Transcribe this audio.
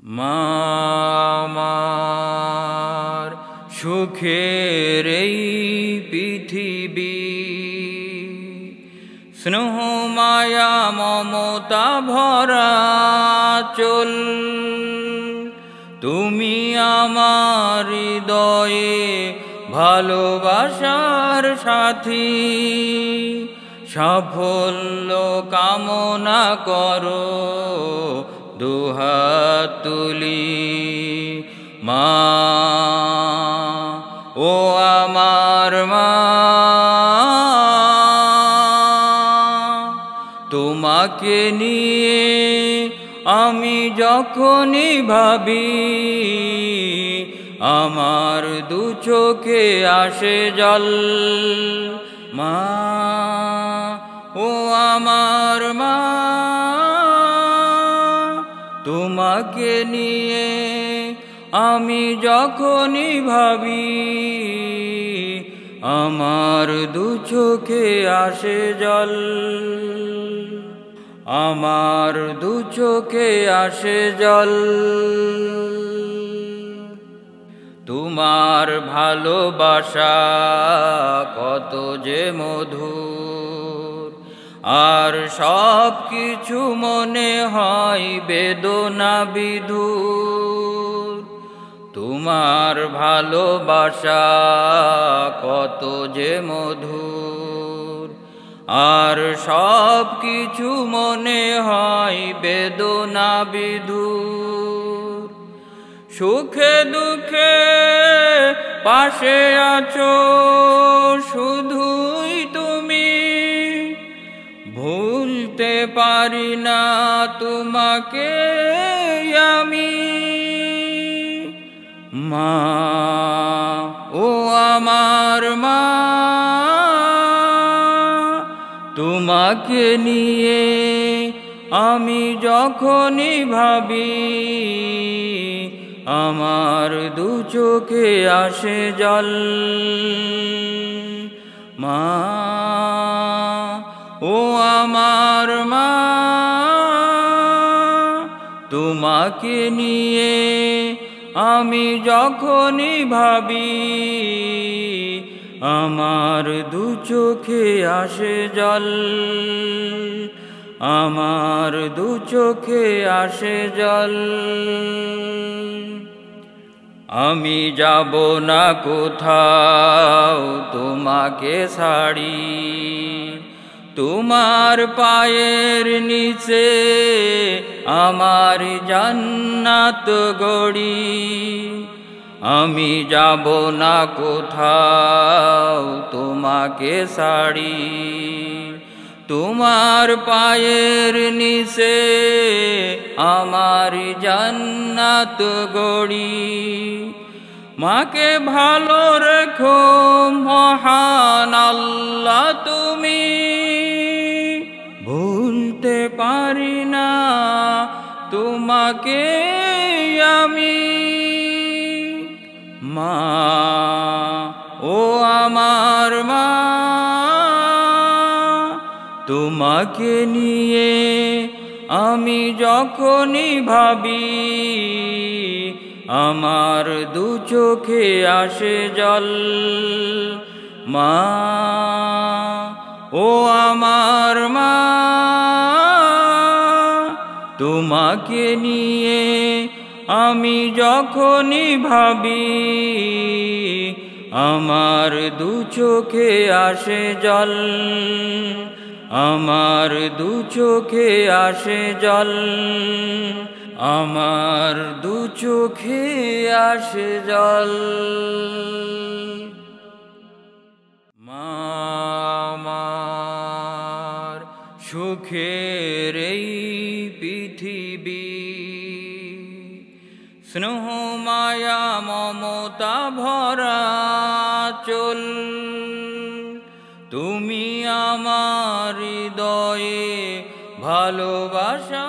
মা আমার সুখের এই পৃথিবী, স্নেহ মায়া মমতা ভরা চল। তুমি আমার হৃদয়ে ভালোবাসার সাথী, সাফল্য কামনা করো দুহাত তুলি। মা ও আমার মা, তোমাকে নিয়ে আমি যখনই ভাবি, আমার দু চোখে আসে জল। মা ও আমার মা, তোমাকে নিয়ে আমি যখনই ভাবি, আমার দু চোখে আসে জল। আমার দু চোখে আসে জল। তোমার ভালোবাসা কত যে মধুর, আর সব কিছু মনে হয় বেদনা বিধুর। তোমার ভালোবাসা কত যে মধুর, আর সব কিছু মনে হয় বেদনা বিধুর। সুখে দুঃখে পাশে আছো শুধুই তুমি, ভুলতে পারি না তোমাকে আমি। মা ও আমার মা, তোমাকে নিয়ে আমি যখনই ভাবি, আমার দু চোখে আসে জল। মা ও আমার মা, তোমাকে নিয়ে আমি যখনই ভাবি, আমার দু চোখে আসে জল। আমার দু চোখে আসে জল। আমি যাব না কোথাও তোমাকে ছাড়ি, তোমার পায়ের নিচে আমার জান্নাত গড়ি। আমি যাব না কোথাও তোমাকে ছাড়ি, তোমার পায়ের নিচে আমার জান্নাত গড়ি। মাকে ভালো রেখো মহান আল্লাহ তুমি, ভুলতে পারি না তোমাকে আমি। মা ও আমার মা, তোমাকে নিয়ে আমি যখনই ভাবি, আমার দু চোখে আসে জল। মা ও আমার মা, তোমাকে নিয়ে আমি যখনই ভাবি, আমার দু চোখে আসে জল। আমার দু চোখে আসে জল। আমার দু চোখে আসে জল। মা আমার সুখের এই পৃথিবী, স্নেহ মায়া মমতা ভরা চল। তুমি আমার হৃদয়ে ভালোবাসা